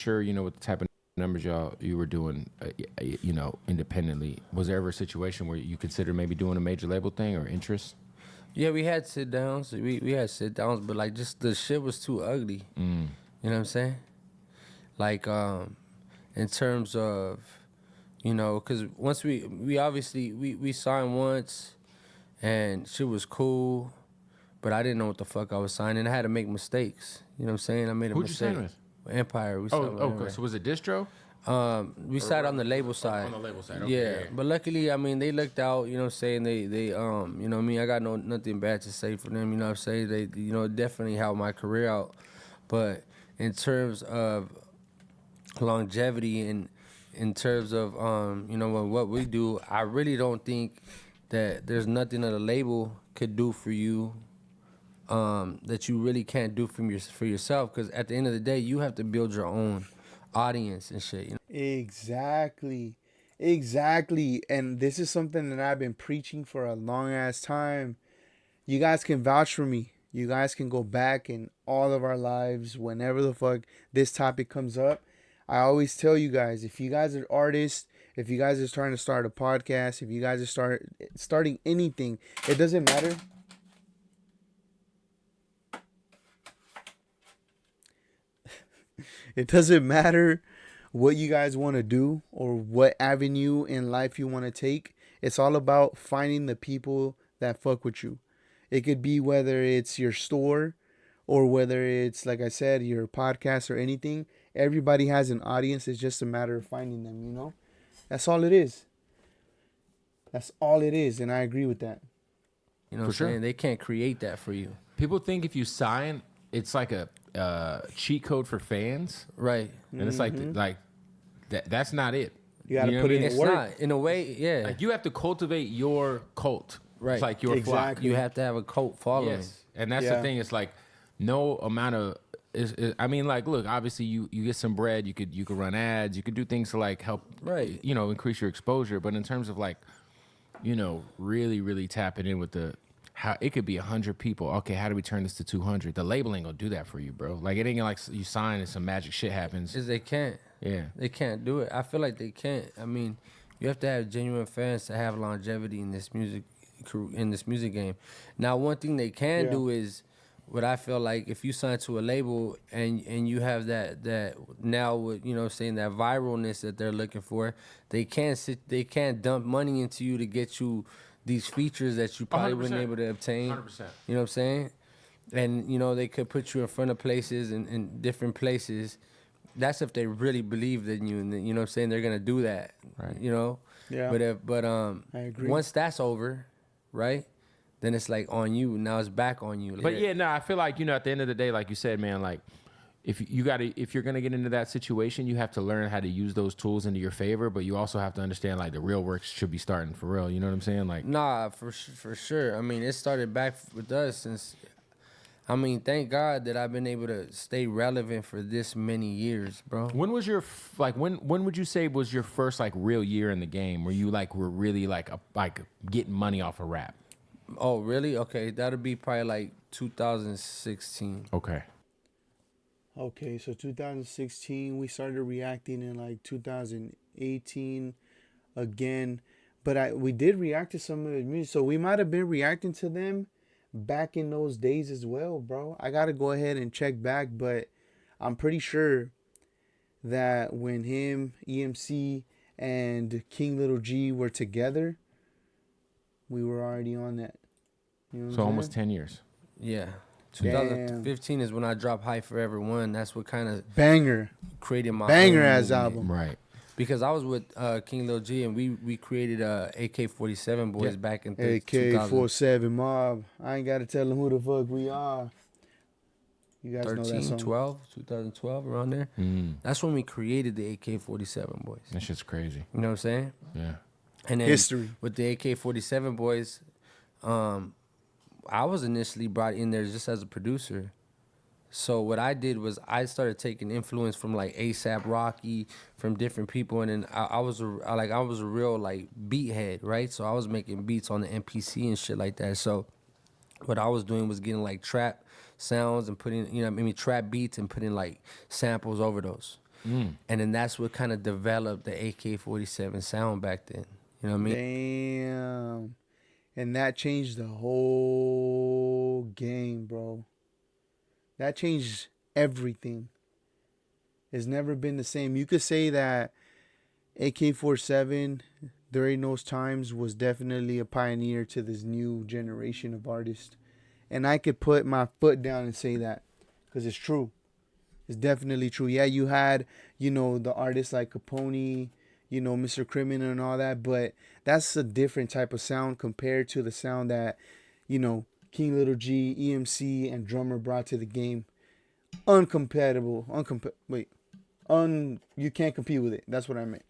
sure, what the type of numbers you were doing, independently. Was there ever a situation where you considered maybe doing a major label thing or interest? Yeah, we had sit downs. We had sit downs, but like just the shit was too ugly. You know what I'm saying? Like in terms of because once we obviously we signed once and shit was cool, but I didn't know what the fuck I was signing. I had to make mistakes. You know what I'm saying? I made a Who'd you mistake. sign with? Empire. We Oh, signed with okay. Empire. So was it distro? We sat on the label side. On the label side. Okay. Yeah, Yeah. but luckily, I mean, they looked out. You know what I'm saying? They you know what I mean? I got nothing bad to say for them. You know what I'm saying? They definitely helped my career out. But in terms of longevity and in terms of what we do, I really don't think that there's nothing that a label could do for you that you really can't do for yourself. Because at the end of the day, you have to build your own audience and shit. Exactly. Exactly. And this is something that I've been preaching for a long ass time. You guys can vouch for me. You guys can go back in all of our lives whenever the fuck this topic comes up. I always tell you guys, if you guys are artists, if you guys are trying to start a podcast, if you guys are starting anything, it doesn't matter. It doesn't matter what you guys want to do or what avenue in life you want to take. It's all about finding the people that fuck with you. It could be whether it's your store or whether it's, like I said, your podcast or anything. Everybody has an audience. It's just a matter of finding them, you know? That's all it is. That's all it is. And I agree with that. You know what I'm saying? They can't create that for you. People think if you sign, it's like a cheat code for fans, Right. and it's like that's not it. You got to know put what I in mean? the It's work. not. In a way, yeah. Like you have to cultivate your cult, Right. It's like your flock. Exactly. You have to have a cult following. Yes, and that's Yeah. the thing. It's like no amount of. I mean, like, look. Obviously, you get some bread. You could run ads. You could do things to like help, Right. increase your exposure. But in terms of like, really, really tapping in with the how it could be 100 people. Okay, how do we turn this to 200? The label ain't gonna do that for you, bro. Like it ain't gonna, like you sign and some magic shit happens. Is they can't. Yeah. They can't do it. I feel like they can't. I mean, you have to have genuine fans to have longevity in this music game. Now, one thing they can Yeah. do is what I feel like if you sign to a label and you have that now with saying that viralness that they're looking for, they can't dump money into you to get you these features that you probably wouldn't 100%. be able to obtain. 100%. You know what I'm saying? And they could put you in front of places and different places. That's if they really believed in you, and you know what I'm saying, they're gonna do that. Right. Yeah. But I agree. once that's over, right? Then it's like on you. Now it's back on you. But yeah, no, I feel like at the end of the day, like you said, man, like if you're gonna get into that situation, you have to learn how to use those tools into your favor. But you also have to understand like the real work should be starting for real. You know what I'm saying? Like, Nah, for sure. I mean, it started back with us since. I mean, thank God that I've been able to stay relevant for this many years, bro. when was your when would you say was your first like real year in the game where you like were really like getting money off of rap? Oh, really? Okay, that'll be probably like 2016. Okay. Okay, so 2016, we started reacting in like 2018 again. But we did react to some of his music. So we might have been reacting to them back in those days as well, bro. I got to go ahead and check back, but I'm pretty sure that when him, EMC, and King Little G were together, we were already on that. You know what So I'm almost saying? 10 years. Yeah. Damn. 2015 is when I dropped High Forever One. That's what kind of Banger. created my Banger own ass movement. album. Right. Because I was with King Lil G and we created AK47 Boyz back in 2000. AK47 Mob. I ain't got to tell them who the fuck we are. You guys know that 13, song. 2012, around there. That's when we created the AK47 Boyz. That shit's crazy. You know what I'm saying? Yeah. And then History. with the AK47 Boyz, I was initially brought in there just as a producer. So what I did was I started taking influence from like ASAP Rocky, from different people, and then I was a real like beat head, right? So I was making beats on the MPC and shit like that. So what I was doing was getting like trap sounds and putting trap beats and putting like samples over those. Mm. And then that's what kind of developed the AK-47 sound back then. You know what I mean? Damn. And that changed the whole game, bro. That changed everything. It's never been the same. You could say that AK-47 during those times was definitely a pioneer to this new generation of artists. And I could put my foot down and say that because it's true. It's definitely true. Yeah, you had, the artists like Capone, Mr. Criminal and all that, but that's a different type of sound compared to the sound that, King Little G, EMC, and Drummer brought to the game. Uncompatible. You can't compete with it. That's what I meant.